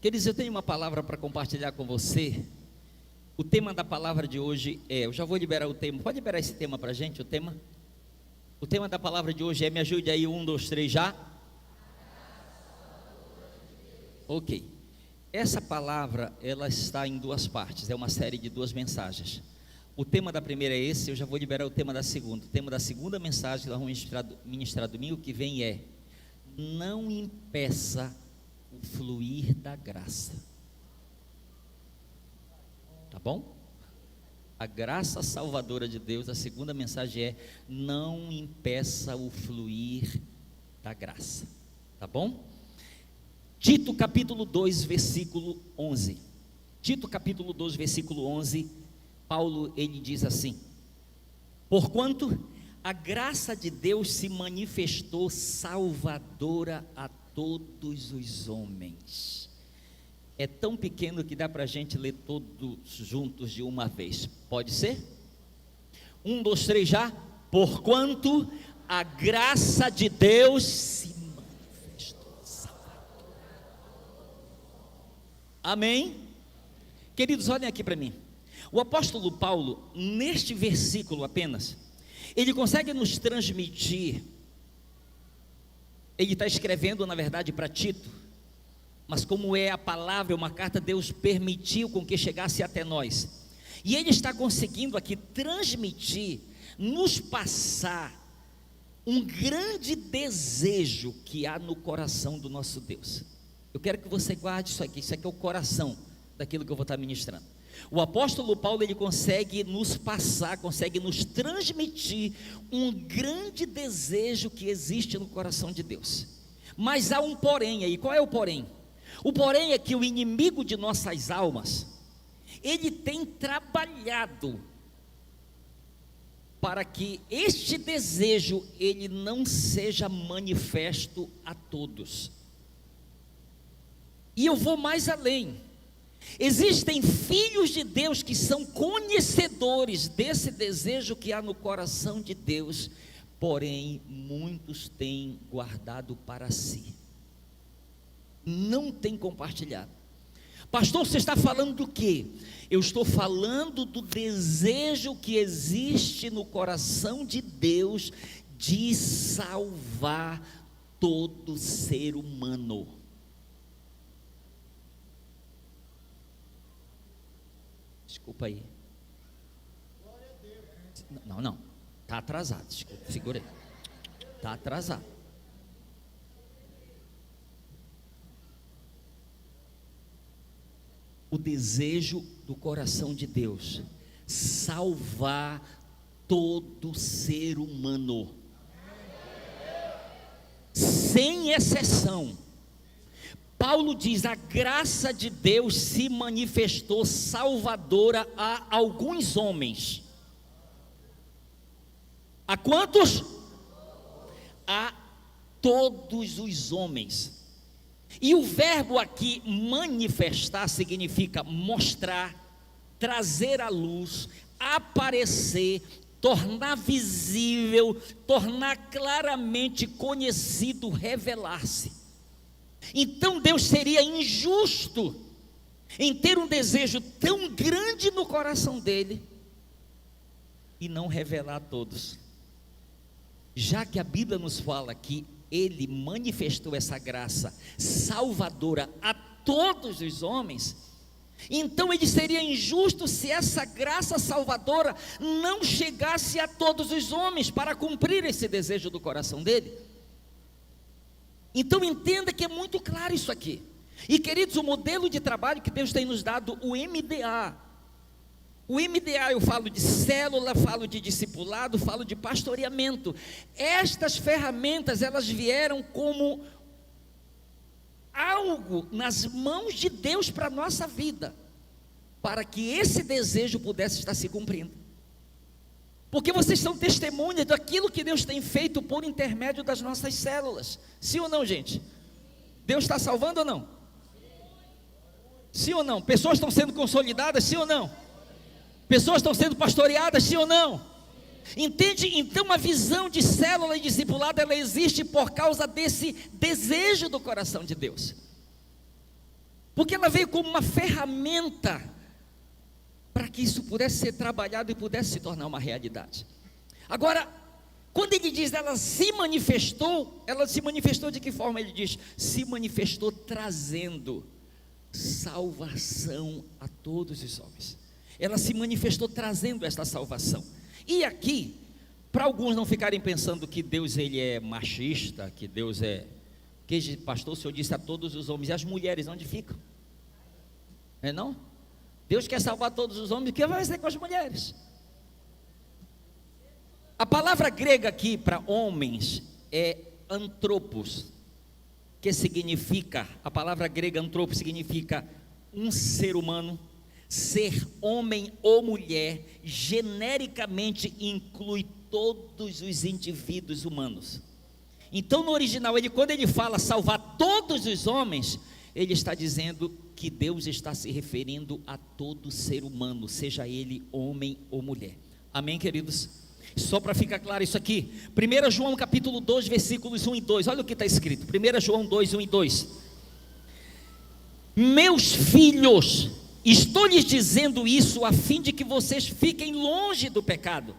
Queridos, eu tenho uma palavra para compartilhar com você. O tema da palavra de hoje eu já vou liberar o tema. Pode liberar esse tema para a gente, o tema? O tema da palavra de hoje me ajude aí, 1, 2, 3 já? Ok. Essa palavra, ela está em duas partes, é uma série de duas mensagens. O tema da primeira é esse, eu já vou liberar o tema da segunda. O tema da segunda mensagem que nós vamos ministrar domingo que vem é: não impeça o fluir da graça. Tá bom? A graça salvadora de Deus, a segunda mensagem é: não impeça o fluir da graça. Tá bom? Tito capítulo 2, versículo 11. Tito capítulo 2, versículo 11, Paulo, ele diz assim: porquanto a graça de Deus se manifestou salvadora a todos os homens. É tão pequeno que dá para a gente ler todos juntos de uma vez. Pode ser? 1, 2, 3 já. Porquanto a graça de Deus se manifestou salvadora. Amém? Queridos, olhem aqui para mim. O apóstolo Paulo, neste versículo apenas, ele consegue nos transmitir. Ele está escrevendo, na verdade, para Tito, mas como é a palavra, uma carta, Deus permitiu com que chegasse até nós, e ele está conseguindo aqui transmitir, nos passar um grande desejo que há no coração do nosso Deus. Eu quero que você guarde isso aqui é o coração daquilo que eu vou estar ministrando. O apóstolo Paulo, ele consegue nos passar, consegue nos transmitir um grande desejo que existe no coração de Deus. Mas há um porém aí. Qual é o porém? O porém é que o inimigo de nossas almas, ele tem trabalhado para que este desejo, ele não seja manifesto a todos. E eu vou mais além. Existem filhos de Deus que são conhecedores desse desejo que há no coração de Deus, porém muitos têm guardado para si, não têm compartilhado. Pastor, você está falando do quê? Eu estou falando do desejo que existe no coração de Deus de salvar todo ser humano. Desculpa aí. Não, está atrasado. Desculpa, segura aí. Está atrasado. O desejo do coração de Deus, salvar todo ser humano, sem exceção. Paulo diz: a graça de Deus se manifestou salvadora a alguns homens. A quantos? A todos os homens. E o verbo aqui manifestar significa mostrar, trazer à luz, aparecer, tornar visível, tornar claramente conhecido, revelar-se. Então Deus seria injusto em ter um desejo tão grande no coração dele e não revelar a todos. Já que a Bíblia nos fala que ele manifestou essa graça salvadora a todos os homens, então ele seria injusto se essa graça salvadora não chegasse a todos os homens para cumprir esse desejo do coração dele. Então entenda que é muito claro isso aqui. E queridos, o modelo de trabalho que Deus tem nos dado, o MDA, eu falo de célula, falo de discipulado, falo de pastoreamento. Estas ferramentas, elas vieram como algo nas mãos de Deus para a nossa vida, para que esse desejo pudesse estar se cumprindo. Porque vocês são testemunhas daquilo que Deus tem feito por intermédio das nossas células. Sim ou não, gente? Deus está salvando ou não? Sim ou não? Pessoas estão sendo consolidadas, sim ou não? Pessoas estão sendo pastoreadas, sim ou não? Entende? Então a visão de célula e discipulado, ela existe por causa desse desejo do coração de Deus. porque ela veio como uma ferramenta para que isso pudesse ser trabalhado e pudesse se tornar uma realidade. Agora, quando ele diz ela se manifestou de que forma? Ele diz, se manifestou trazendo salvação a todos os homens. Ela se manifestou trazendo esta salvação. E aqui, para alguns não ficarem pensando que Deus ele é machista, que Deus é, que pastor, o Senhor disse a todos os homens, e as mulheres onde ficam? Não? Deus quer salvar todos os homens, o que vai ser com as mulheres? A palavra grega aqui para homens é antropos, que significa, a palavra grega antropos significa um ser humano, ser homem ou mulher, genericamente inclui todos os indivíduos humanos. Então no original, quando ele fala salvar todos os homens, ele está dizendo que Deus está se referindo a todo ser humano, seja ele homem ou mulher. Amém, queridos? Só para ficar claro isso aqui, 1 João capítulo 2, versículos 1 e 2, olha o que está escrito, 1 João 2, 1 e 2, meus filhos, estou lhes dizendo isso a fim de que vocês fiquem longe do pecado,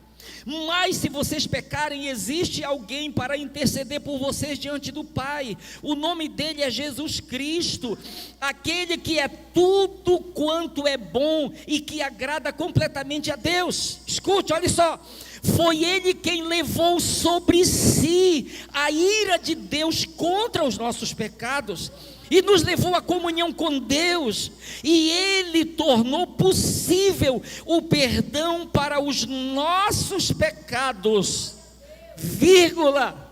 mas se vocês pecarem, existe alguém para interceder por vocês diante do Pai, o nome dele é Jesus Cristo, aquele que é tudo quanto é bom e que agrada completamente a Deus. Escute, olha só, foi ele quem levou sobre si a ira de Deus contra os nossos pecados e nos levou à comunhão com Deus, e ele tornou possível o perdão para os nossos pecados, vírgula,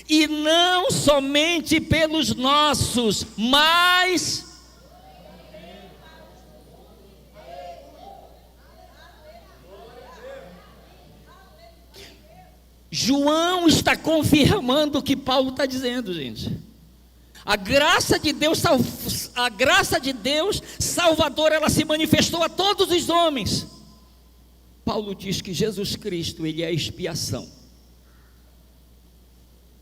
e não somente pelos nossos, mas João está confirmando o que Paulo está dizendo, gente. A graça de Deus salvadora, ela se manifestou a todos os homens. Paulo diz que Jesus Cristo, ele é a expiação.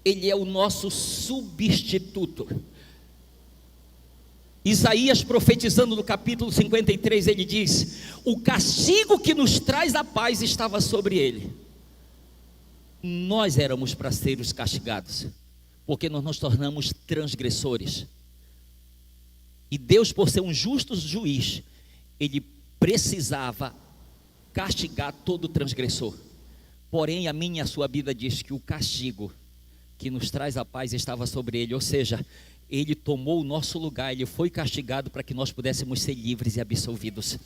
Ele é o nosso substituto. Isaías profetizando no capítulo 53, ele diz: o castigo que nos traz a paz estava sobre ele. Nós éramos para ser os castigados, porque nós nos tornamos transgressores. E Deus, por ser um justo juiz, ele precisava castigar todo transgressor. Porém, a minha e a sua Bíblia diz que o castigo que nos traz a paz estava sobre ele, ou seja, ele tomou o nosso lugar, ele foi castigado para que nós pudéssemos ser livres e absolvidos.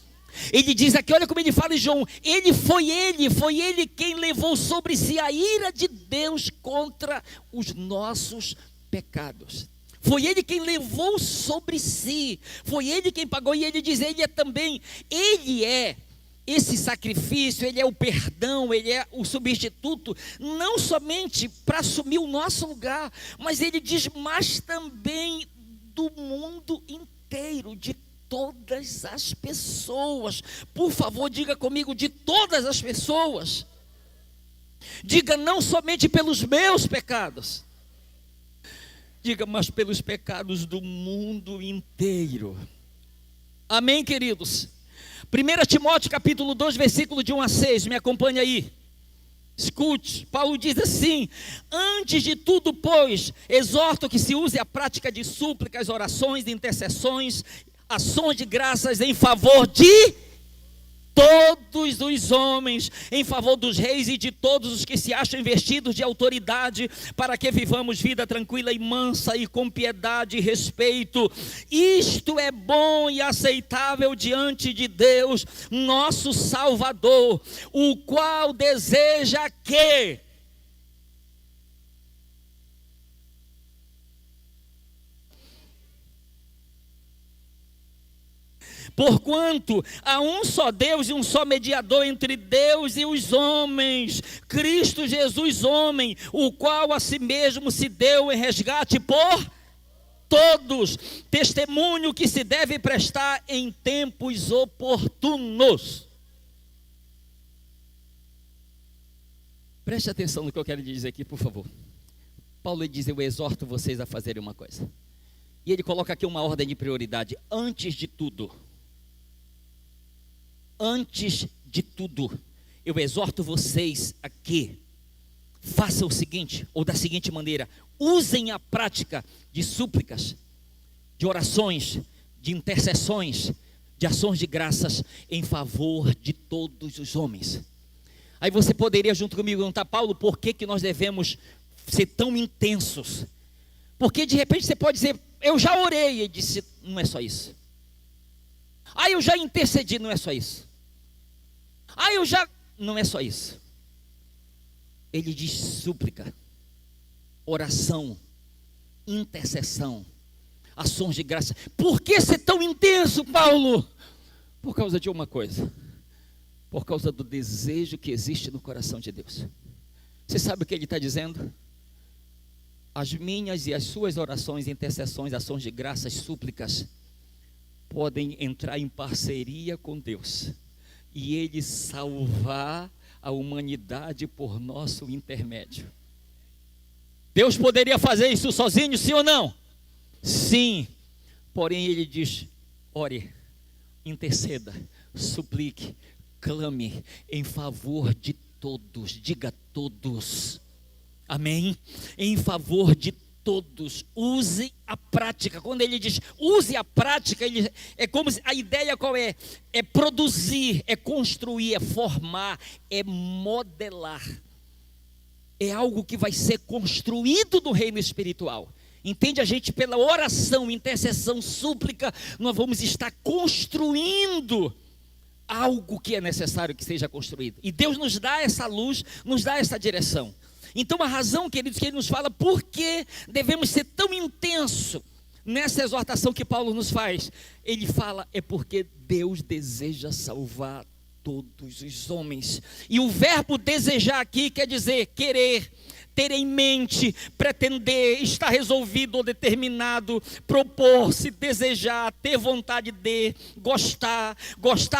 Ele diz aqui, olha como ele fala em João, foi ele quem levou sobre si a ira de Deus contra os nossos pecados. Foi ele quem levou sobre si, foi ele quem pagou, e ele diz, ele é esse sacrifício, ele é o perdão, ele é o substituto, não somente para assumir o nosso lugar, mas ele diz, mas também do mundo inteiro, de todas as pessoas. Por favor, diga comigo, de todas as pessoas. Diga, não somente pelos meus pecados, diga, mas pelos pecados do mundo inteiro. Amém, queridos? 1 Timóteo capítulo 2, versículo de 1 a 6, me acompanha aí. Escute, Paulo diz assim: antes de tudo, pois, exorto que se use a prática de súplicas, orações, intercessões, ações de graças em favor de todos os homens, em favor dos reis e de todos os que se acham investidos de autoridade, para que vivamos vida tranquila e mansa e com piedade e respeito. Isto é bom e aceitável diante de Deus, nosso Salvador, o qual deseja que porquanto há um só Deus e um só mediador entre Deus e os homens, Cristo Jesus homem, o qual a si mesmo se deu em resgate por todos, testemunho que se deve prestar em tempos oportunos. Preste atenção no que eu quero dizer aqui, por favor. Paulo diz, eu exorto vocês a fazerem uma coisa. E ele coloca aqui uma ordem de prioridade. Antes de tudo, eu exorto vocês a que façam o seguinte, ou da seguinte maneira: usem a prática de súplicas, de orações, de intercessões, de ações de graças em favor de todos os homens. Aí você poderia junto comigo perguntar: Paulo, por que nós devemos ser tão intensos? Porque de repente você pode dizer: eu já orei. Ele disse: não é só isso. Eu já intercedi. Não é só isso. Não é só isso. Ele diz súplica, oração, intercessão, ações de graça. Por que ser tão intenso, Paulo? Por causa de uma coisa: por causa do desejo que existe no coração de Deus. Você sabe o que ele está dizendo? As minhas e as suas orações, intercessões, ações de graças, súplicas, podem entrar em parceria com Deus e Ele salvar a humanidade por nosso intermédio. Deus poderia fazer isso sozinho, sim ou não? Sim. Porém Ele diz: ore, interceda, suplique, clame em favor de todos. Diga todos. Amém? Em favor de todos. Use a prática. Quando ele diz use a prática, é como se, a ideia qual é? É produzir, é construir, é formar, é modelar. É algo que vai ser construído no reino espiritual. Entende? A gente, pela oração, intercessão, súplica, nós vamos estar construindo algo que é necessário que seja construído. E Deus nos dá essa luz, nos dá essa direção. Então a razão, queridos, que ele nos fala por que devemos ser tão intenso nessa exortação que Paulo nos faz, ele fala, é porque Deus deseja salvar todos os homens. E o verbo desejar aqui quer dizer querer, ter em mente, pretender, estar resolvido ou determinado, propor-se, desejar, ter vontade de, gostar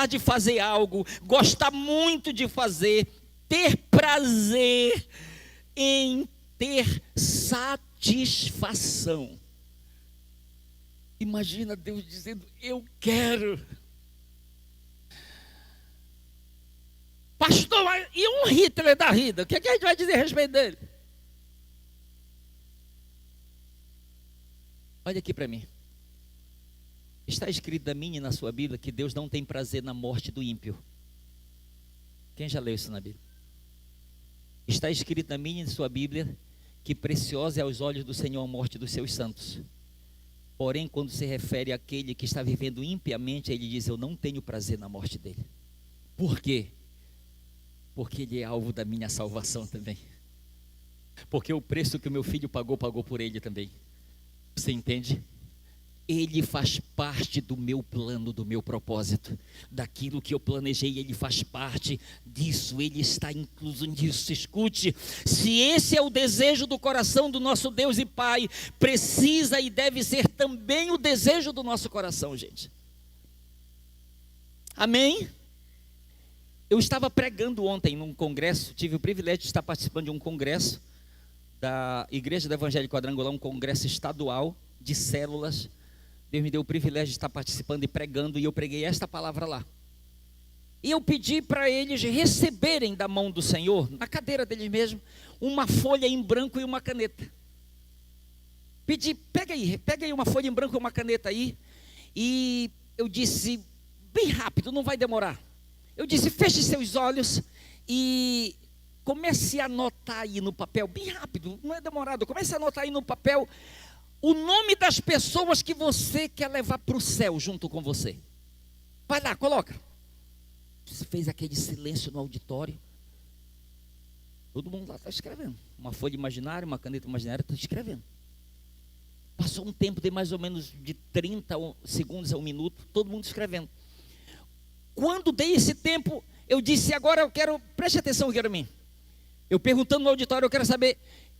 de fazer algo, gostar muito de fazer, ter prazer em ter satisfação. Imagina Deus dizendo: eu quero. Pastor, e um Hitler da vida? O que a gente vai dizer a respeito dele? Olha aqui para mim. Está escrito na minha e na sua Bíblia que Deus não tem prazer na morte do ímpio. Quem já leu isso na Bíblia? Está escrito na minha e na sua Bíblia que preciosa é aos olhos do Senhor a morte dos seus santos. Porém, quando se refere àquele que está vivendo impiamente, ele diz: eu não tenho prazer na morte dele. Por quê? Porque ele é alvo da minha salvação também. Porque o preço que o meu filho pagou por ele também. Você entende? Ele faz parte do meu plano, do meu propósito. Daquilo que eu planejei, ele faz parte disso. Ele está incluso nisso. Escute, se esse é o desejo do coração do nosso Deus e Pai, precisa e deve ser também o desejo do nosso coração, gente. Amém? Eu estava pregando ontem num congresso, tive o privilégio de estar participando de um congresso da Igreja do Evangelho Quadrangular, um congresso estadual de células. Deus me deu o privilégio de estar participando e pregando, e eu preguei esta palavra lá. E eu pedi para eles receberem da mão do Senhor, na cadeira deles mesmo, uma folha em branco e uma caneta. Pedi, pega aí uma folha em branco e uma caneta aí. E eu disse, bem rápido, não vai demorar. Eu disse, feche seus olhos e comece a anotar aí no papel, bem rápido, não é demorado. Comece a anotar aí no papel o nome das pessoas que você quer levar para o céu junto com você. Vai lá, coloca. Você fez aquele silêncio no auditório. Todo mundo lá está escrevendo. Uma folha imaginária, uma caneta imaginária, está escrevendo. Passou um tempo de mais ou menos de 30 segundos a um minuto, todo mundo escrevendo. Quando dei esse tempo, eu disse, agora eu quero, preste atenção aqui para mim. Eu perguntando no auditório, eu quero saber,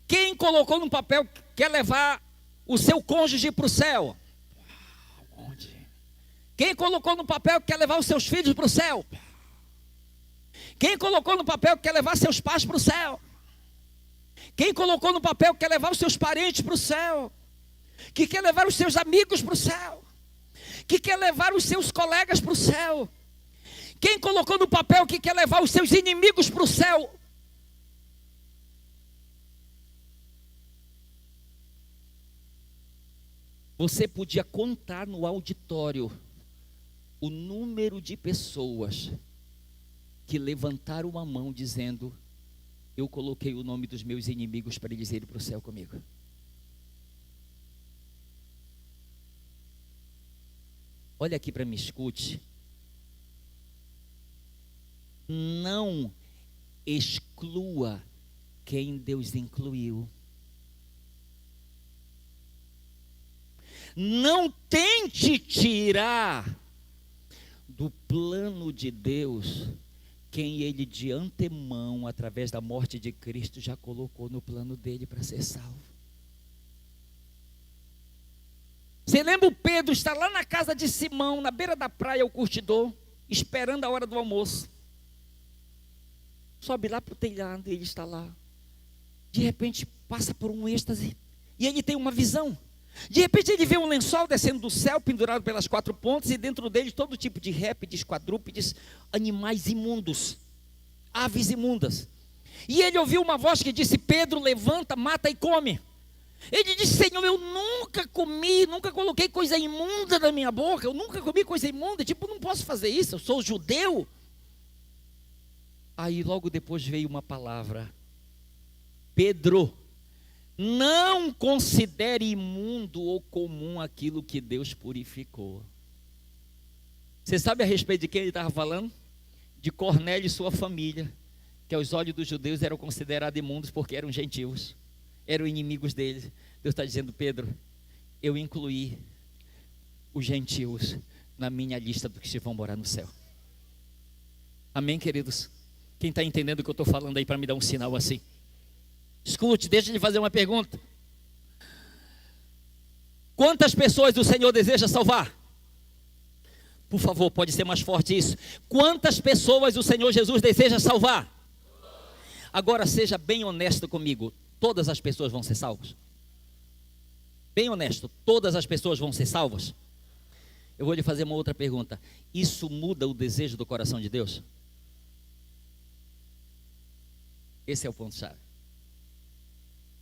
quem colocou no papel quer levar o seu cônjuge para o céu? Onde? Quem colocou no papel que quer levar os seus filhos para o céu? Quem colocou no papel que quer levar seus pais para o céu? Quem colocou no papel que quer levar os seus parentes para o céu? que quer levar os seus amigos para o céu, que quer levar os seus colegas para o céu. Quem colocou no papel que quer levar os seus inimigos para o céu? Você podia contar no auditório o número de pessoas que levantaram a mão dizendo: eu coloquei o nome dos meus inimigos para eles irem para o céu comigo. Olha aqui para mim, escute. Não exclua quem Deus incluiu. Não tente tirar do plano de Deus quem Ele de antemão, através da morte de Cristo, já colocou no plano dele para ser salvo. Você lembra o Pedro está lá na casa de Simão, na beira da praia, o curtidor, esperando a hora do almoço. Sobe lá para o telhado e ele está lá. De repente passa por um êxtase e ele tem uma visão. De repente ele vê um lençol descendo do céu, pendurado pelas 4 pontas, e dentro dele todo tipo de répteis, quadrúpedes, animais imundos, aves imundas. E ele ouviu uma voz que disse: Pedro, levanta, mata e come. Ele disse: Senhor, eu nunca comi, nunca coloquei coisa imunda na minha boca, eu nunca comi coisa imunda, não posso fazer isso, eu sou judeu. Aí logo depois veio uma palavra: Pedro, não considere imundo ou comum aquilo que Deus purificou. Você sabe a respeito de quem ele estava falando? De Cornélio e sua família, que aos olhos dos judeus eram considerados imundos porque eram gentios, eram inimigos deles. Deus está dizendo: Pedro, eu incluí os gentios na minha lista dos que vão morar no céu. Amém, queridos? Quem está entendendo o que eu estou falando aí para me dar um sinal assim? Escute, deixa eu lhe fazer uma pergunta. Quantas pessoas o Senhor deseja salvar? Por favor, pode ser mais forte isso. Quantas pessoas o Senhor Jesus deseja salvar? Agora seja bem honesto comigo. Todas as pessoas vão ser salvas? Bem honesto, todas as pessoas vão ser salvas? Eu vou lhe fazer uma outra pergunta. Isso muda o desejo do coração de Deus? Esse é o ponto-chave.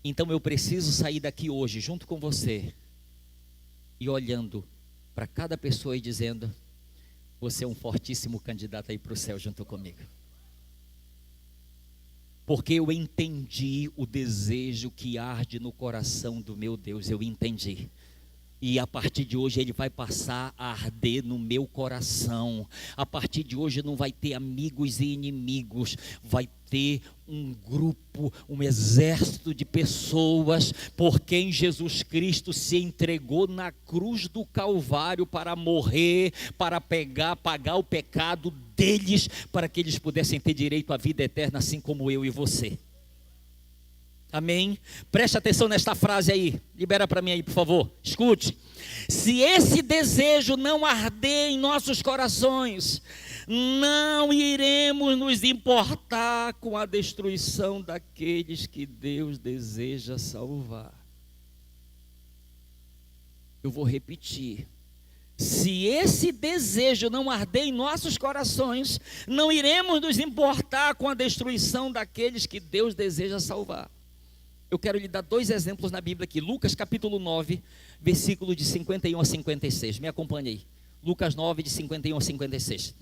Então eu preciso sair daqui hoje junto com você e olhando para cada pessoa e dizendo: você é um fortíssimo candidato aí para o céu junto comigo. Porque eu entendi o desejo que arde no coração do meu Deus, eu entendi. E a partir de hoje ele vai passar a arder no meu coração. A partir de hoje não vai ter amigos e inimigos, vai ter um grupo, um exército de pessoas por quem Jesus Cristo se entregou na cruz do Calvário para morrer, para pagar o pecado deles, para que eles pudessem ter direito à vida eterna, assim como eu e você. Amém? Preste atenção nesta frase aí. Libera para mim aí, por favor. Escute. Se esse desejo não arder em nossos corações, não iremos nos importar com a destruição daqueles que Deus deseja salvar. Eu vou repetir. Se esse desejo não arder em nossos corações, não iremos nos importar com a destruição daqueles que Deus deseja salvar. Eu quero lhe dar 2 exemplos na Bíblia aqui. Lucas capítulo 9, versículo de 51 a 56. Me acompanhe aí. Lucas 9, de 51 a 56.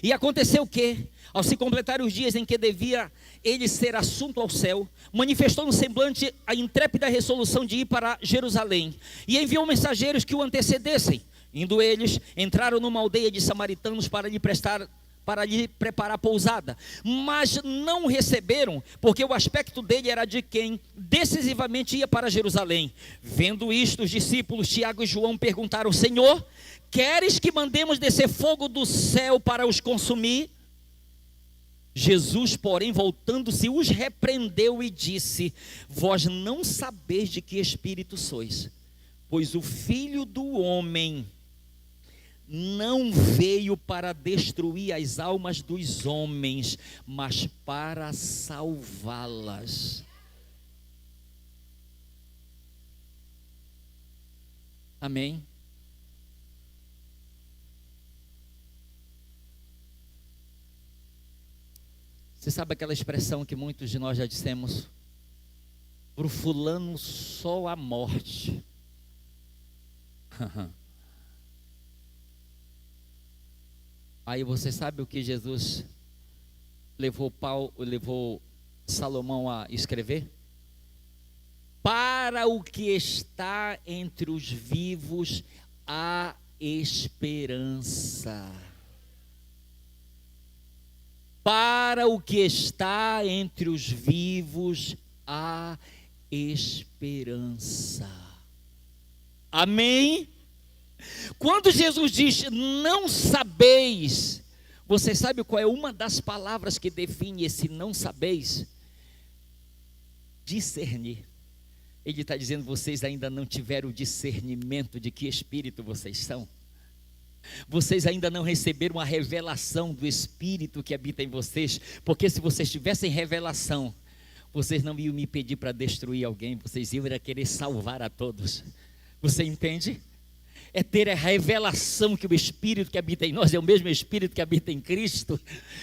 E aconteceu que, ao se completar os dias em que devia ele ser assunto ao céu, manifestou no semblante a intrépida resolução de ir para Jerusalém. E enviou mensageiros que o antecedessem. Indo eles, entraram numa aldeia de samaritanos para lhe preparar pousada, mas não o receberam, porque o aspecto dele era de quem decisivamente ia para Jerusalém. Vendo isto, os discípulos Tiago e João perguntaram: Senhor, queres que mandemos descer fogo do céu para os consumir? Jesus, porém, voltando-se, os repreendeu e disse: vós não sabeis de que espírito sois, pois o Filho do Homem não veio para destruir as almas dos homens, mas para salvá-las. Amém? Você sabe aquela expressão que muitos de nós já dissemos? Pro fulano só a morte. Aí você sabe o que Jesus levou Salomão a escrever? Para o que está entre os vivos há esperança. Para o que está entre os vivos há esperança. Amém? Quando Jesus diz, não sabeis, você sabe qual é uma das palavras que define esse não sabeis? Discernir. Ele está dizendo, vocês ainda não tiveram o discernimento de que espírito vocês são. Vocês ainda não receberam a revelação do Espírito que habita em vocês, porque se vocês tivessem revelação, vocês não iam me pedir para destruir alguém, vocês iam querer salvar a todos. Você entende? É ter a revelação que o Espírito que habita em nós é o mesmo Espírito que habita em Cristo.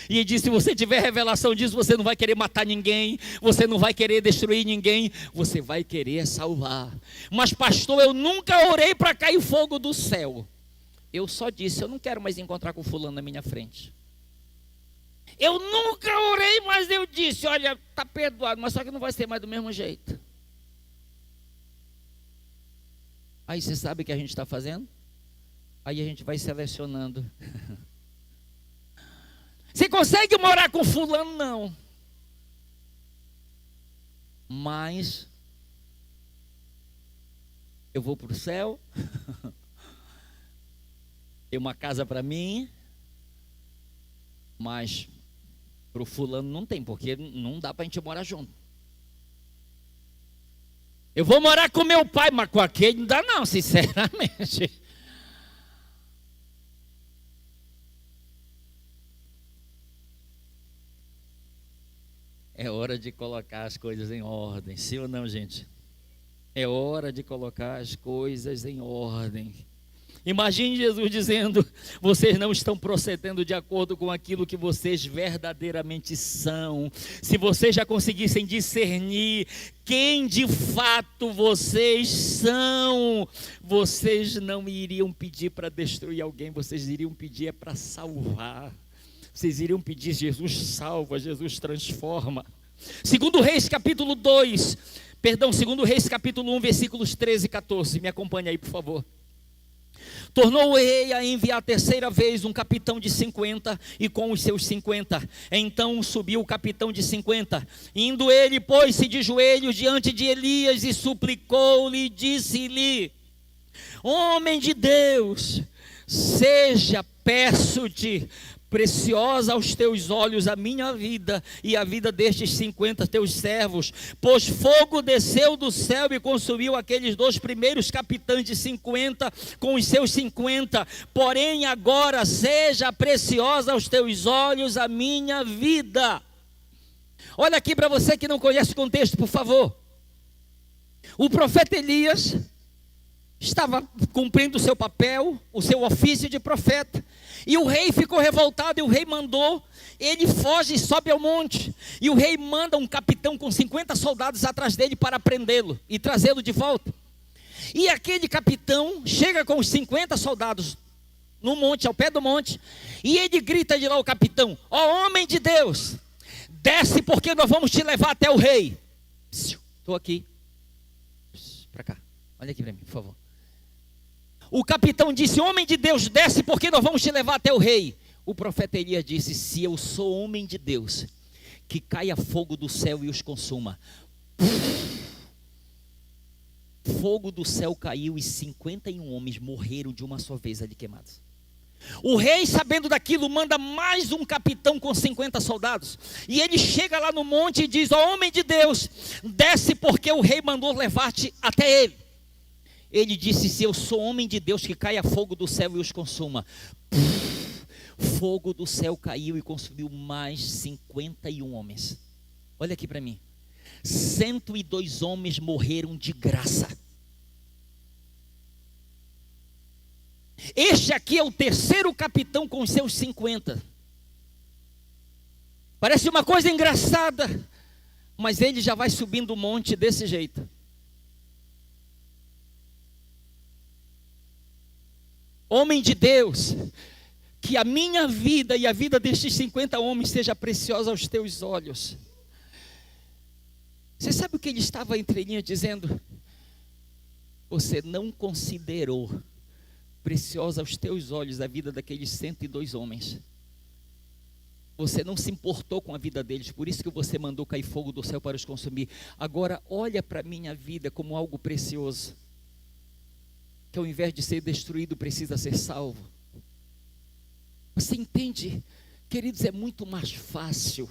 E ele diz, se você tiver revelação disso, você não vai querer matar ninguém, você não vai querer destruir ninguém, você vai querer salvar. Mas pastor, eu nunca orei para cair fogo do céu. Eu só disse, eu não quero mais encontrar com fulano na minha frente. Eu nunca orei, mas eu disse, olha, está perdoado, mas só que não vai ser mais do mesmo jeito. Aí você sabe o que a gente está fazendo? Aí a gente vai selecionando. Você consegue morar com fulano? Não. Mas eu vou para o céu. Tem uma casa para mim, mas para o fulano não tem, porque não dá para a gente morar junto. Eu vou morar com meu pai, mas com aquele não dá não, sinceramente. É hora de colocar as coisas em ordem, sim ou não, gente? É hora de colocar as coisas em ordem. Imagine Jesus dizendo, vocês não estão procedendo de acordo com aquilo que vocês verdadeiramente são. Se vocês já conseguissem discernir quem de fato vocês são, vocês não iriam pedir para destruir alguém, vocês iriam pedir para salvar. Vocês iriam pedir, Jesus salva, Jesus transforma. 2 Reis capítulo 2, 2 Reis capítulo 1, versículos 13 e 14, me acompanha aí por favor. Tornou o rei a enviar a terceira vez um capitão de 50 e com os seus 50. Então subiu o capitão de 50. Indo ele, pôs-se de joelhos diante de Elias e suplicou-lhe, disse-lhe: homem de Deus, seja, peço-te, preciosa aos teus olhos a minha vida e a vida destes 50 teus servos, pois fogo desceu do céu e consumiu aqueles 2 primeiros capitães de 50 com os seus 50, porém agora seja preciosa aos teus olhos a minha vida. Olha aqui para você que não conhece o contexto, por favor. O profeta Elias estava cumprindo o seu papel, o seu ofício de profeta, e o rei ficou revoltado, e o rei mandou, ele foge e sobe ao monte, e o rei manda um capitão com 50 soldados atrás dele para prendê-lo e trazê-lo de volta. E aquele capitão chega com os 50 soldados no monte, ao pé do monte, e ele grita de lá o capitão: ó homem de Deus, desce porque nós vamos te levar até o rei. Estou aqui, para cá, olha aqui para mim, por favor. O capitão disse: homem de Deus, desce porque nós vamos te levar até o rei. O profeta Elias disse: se eu sou homem de Deus, que caia fogo do céu e os consuma. Fogo do céu caiu e 51 homens morreram de uma só vez ali queimados. O rei, sabendo daquilo, manda mais um capitão com 50 soldados. E ele chega lá no monte e diz: ó homem de Deus, desce porque o rei mandou levar-te até ele. Ele disse: se eu sou homem de Deus, que caia fogo do céu e os consuma. Fogo do céu caiu e consumiu mais 51 homens. Olha aqui para mim. 102 homens morreram de graça. Este aqui é o terceiro capitão com os seus 50. Parece uma coisa engraçada, mas ele já vai subindo o monte desse jeito. Homem de Deus, que a minha vida e a vida destes 50 homens seja preciosa aos teus olhos. Você sabe o que ele estava entre linhas dizendo? Você não considerou preciosa aos teus olhos a vida daqueles 102 homens. Você não se importou com a vida deles, por isso que você mandou cair fogo do céu para os consumir. Agora olha para a minha vida como algo precioso, que ao invés de ser destruído, precisa ser salvo. Você entende? Queridos, é muito mais fácil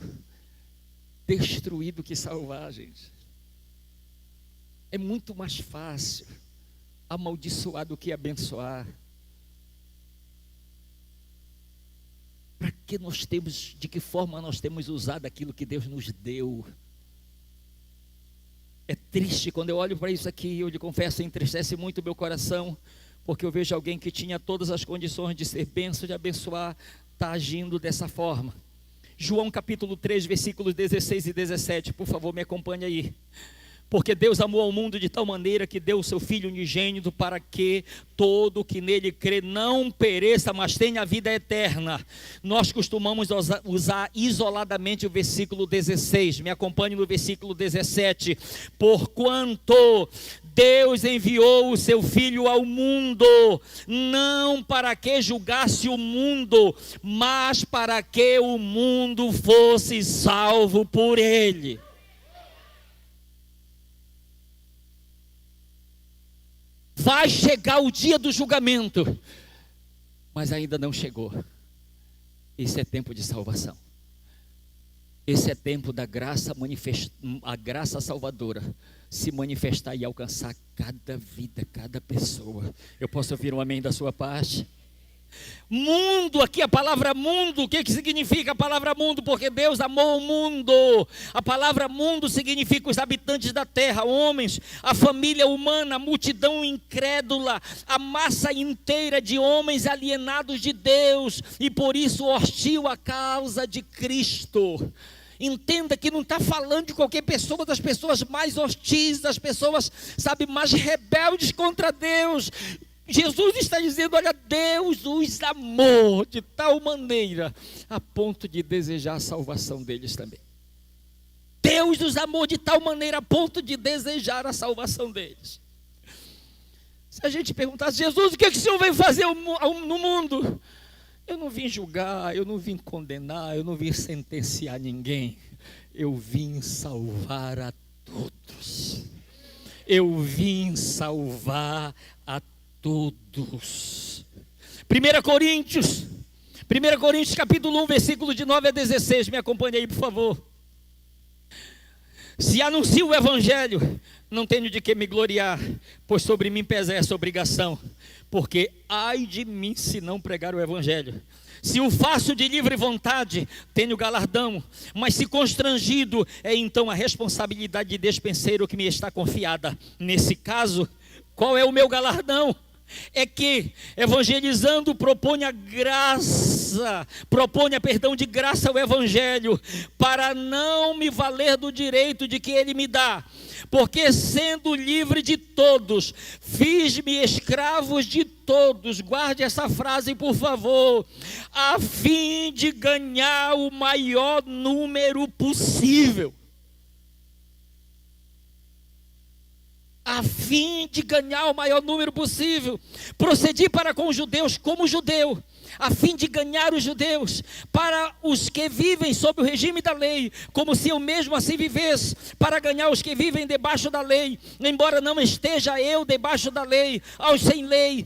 destruir do que salvar, gente. É muito mais fácil amaldiçoar do que abençoar. Para que nós temos, de que forma nós temos usado aquilo que Deus nos deu? É triste quando eu olho para isso aqui, eu lhe confesso, entristece muito o meu coração, porque eu vejo alguém que tinha todas as condições de ser bênção, de abençoar, está agindo dessa forma. João capítulo 3, versículos 16 e 17, por favor me acompanhe aí. Porque Deus amou ao mundo de tal maneira que deu o seu Filho unigênito para que todo que nele crê não pereça, mas tenha vida eterna. Nós costumamos usar isoladamente o versículo 16, me acompanhe no versículo 17. Porquanto Deus enviou o seu Filho ao mundo, não para que julgasse o mundo, mas para que o mundo fosse salvo por ele. Vai chegar o dia do julgamento, mas ainda não chegou. Esse é tempo de salvação. Esse é tempo da graça a graça salvadora se manifestar e alcançar cada vida, cada pessoa. Eu posso ouvir um amém da sua parte? Mundo, aqui a palavra mundo, o que significa a palavra mundo? Porque Deus amou o mundo. A palavra mundo significa os habitantes da terra, homens, a família humana, a multidão incrédula, a massa inteira de homens alienados de Deus e por isso hostil à causa de Cristo. Entenda que não está falando de qualquer pessoa, das pessoas mais hostis, das pessoas, sabe, mais rebeldes contra Deus. Jesus está dizendo, olha, Deus os amou de tal maneira, a ponto de desejar a salvação deles também. Deus os amou de tal maneira, a ponto de desejar a salvação deles. Se a gente perguntasse, Jesus, o que o Senhor veio fazer no mundo? Eu não vim julgar, eu não vim condenar, eu não vim sentenciar ninguém. Eu vim salvar a todos. Eu vim salvar a todos. 1 Coríntios capítulo 1, versículo de 9 a 16, me acompanhe aí por favor. Se anuncio o evangelho, não tenho de que me gloriar, pois sobre mim pesa essa obrigação, porque ai de mim se não pregar o evangelho. Se o faço de livre vontade, tenho galardão, mas se constrangido, é então a responsabilidade de despenseiro que me está confiada. Nesse caso, qual é o meu galardão? É que, evangelizando, proponha perdão de graça ao evangelho, para não me valer do direito de que ele me dá, porque sendo livre de todos, fiz-me escravos de todos. Guarde essa frase por favor, a fim de ganhar o maior número possível. A fim de ganhar o maior número possível, procedi para com os judeus como judeu, a fim de ganhar os judeus, para os que vivem sob o regime da lei, como se eu mesmo assim vivesse, para ganhar os que vivem debaixo da lei, embora não esteja eu debaixo da lei, aos sem lei,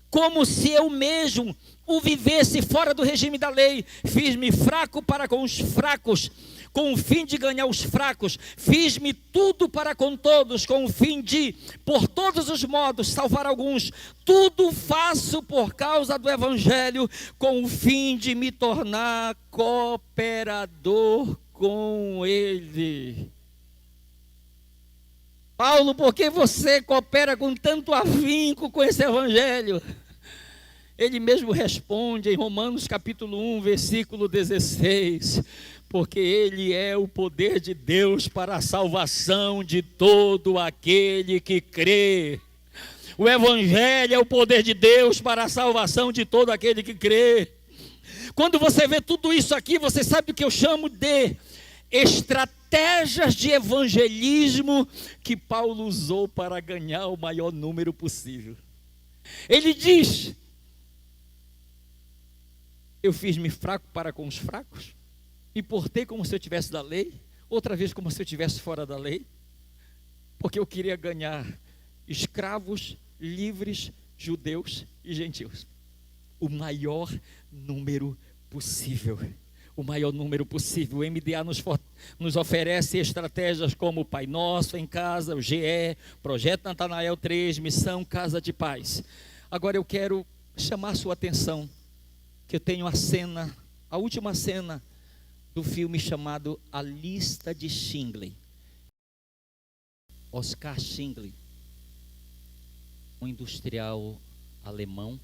como se eu mesmo o vivesse fora do regime da lei. Fiz-me fraco para com os fracos, com o fim de ganhar os fracos. Fiz-me tudo para com todos, com o fim de, por todos os modos, salvar alguns. Tudo faço por causa do evangelho, com o fim de me tornar cooperador com ele. Paulo, por que você coopera com tanto afinco com esse evangelho? Ele mesmo responde em Romanos capítulo 1, versículo 16, porque Ele é o poder de Deus para a salvação de todo aquele que crê. O Evangelho é o poder de Deus para a salvação de todo aquele que crê. Quando você vê tudo isso aqui, você sabe o que eu chamo de estratégias de evangelismo que Paulo usou para ganhar o maior número possível. Ele diz: eu fiz-me fraco para com os fracos, me portei como se eu estivesse da lei, outra vez como se eu estivesse fora da lei, porque eu queria ganhar escravos, livres, judeus e gentios, o maior número possível. O maior número possível. O MDA nos oferece estratégias como o Pai Nosso em Casa, o GE, Projeto Natanael 3, Missão Casa de Paz. Agora eu quero chamar a sua atenção, que eu tenho a última cena do filme chamado A Lista de Schindler. Oskar Schindler, um industrial alemão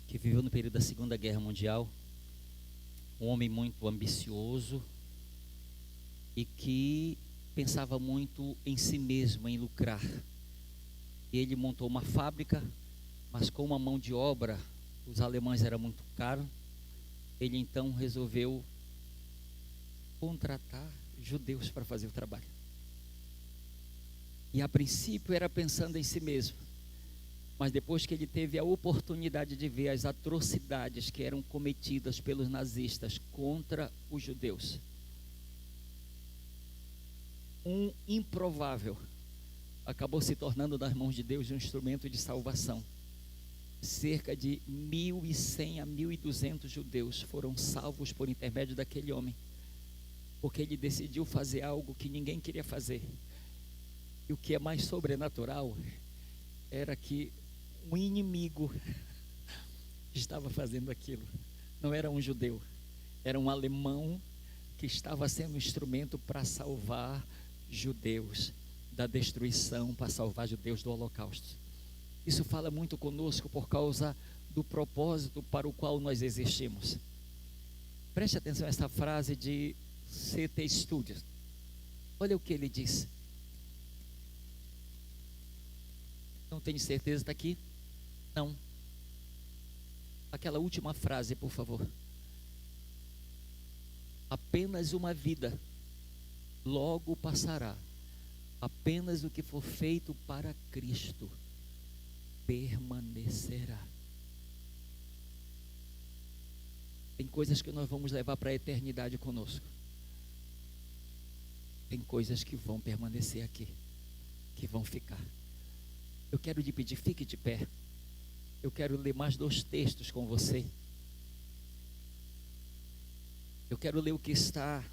que viveu no período da Segunda Guerra Mundial, um homem muito ambicioso e que pensava muito em si mesmo, em lucrar. Ele montou uma fábrica, mas com uma mão de obra, os alemães era muito caro. Ele então resolveu contratar judeus para fazer o trabalho. E a princípio era pensando em si mesmo, mas depois que ele teve a oportunidade de ver as atrocidades que eram cometidas pelos nazistas contra os judeus, um improvável acabou se tornando nas mãos de Deus um instrumento de salvação. Cerca de 1.100 a 1.200 judeus foram salvos por intermédio daquele homem, porque ele decidiu fazer algo que ninguém queria fazer. E o que é mais sobrenatural era que um inimigo estava fazendo aquilo. Não era um judeu, era um alemão que estava sendo um instrumento para salvar judeus da destruição, para salvar judeus do Holocausto. Isso fala muito conosco por causa do propósito para o qual nós existimos. Preste atenção a essa frase de C.T. Studios. Olha o que ele diz. Não tenho certeza, está aqui? Não. Aquela última frase, por favor. Apenas uma vida, logo passará. Apenas o que for feito para Cristo permanecerá. Tem coisas que nós vamos levar para a eternidade conosco. Tem coisas que vão permanecer aqui, que vão ficar. Eu quero lhe pedir, fique de pé. Eu quero ler mais 2 textos com você. Eu quero ler o que está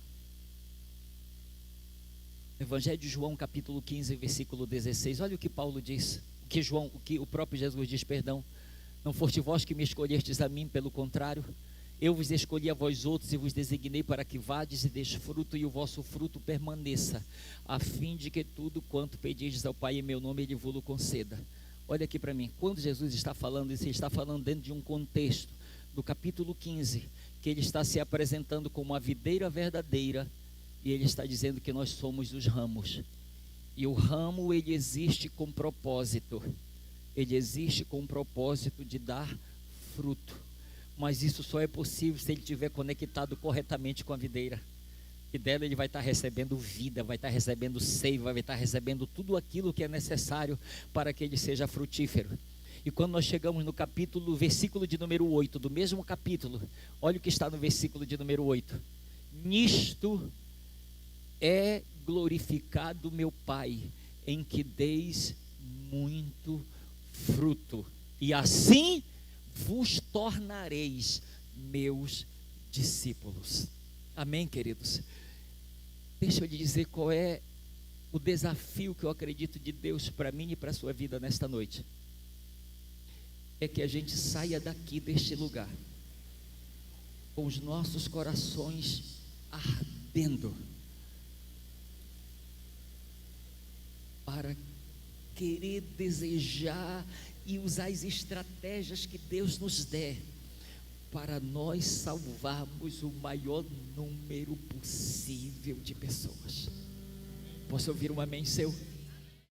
no Evangelho de João, capítulo 15, versículo 16. Olha o que Paulo diz, o que o próprio Jesus diz, perdão. Não foste vós que me escolhestes a mim, pelo contrário, eu vos escolhi a vós outros e vos designei para que vades e deis fruto e o vosso fruto permaneça, a fim de que tudo quanto pedirdes ao Pai em meu nome, Ele vos conceda. Olha aqui para mim, quando Jesus está falando isso, Ele está falando dentro de um contexto, do capítulo 15, que Ele está se apresentando como a videira verdadeira, e Ele está dizendo que nós somos os ramos, e o ramo ele existe com propósito, ele existe com o propósito de dar fruto, mas isso só é possível se ele estiver conectado corretamente com a videira, e dela ele vai estar recebendo vida, vai estar recebendo seiva, vai estar recebendo tudo aquilo que é necessário para que ele seja frutífero. E quando nós chegamos no versículo de número 8, do mesmo capítulo, olha o que está no versículo de número 8: nisto é glorificado meu Pai, em que deis muito fruto, e assim vos tornareis meus discípulos. Amém, queridos? Deixa eu lhe dizer qual é o desafio que eu acredito de Deus para mim e para a sua vida nesta noite. É que a gente saia daqui deste lugar com os nossos corações ardendo para querer desejar e usar as estratégias que Deus nos der para nós salvarmos o maior número possível de pessoas. Posso ouvir um amém seu?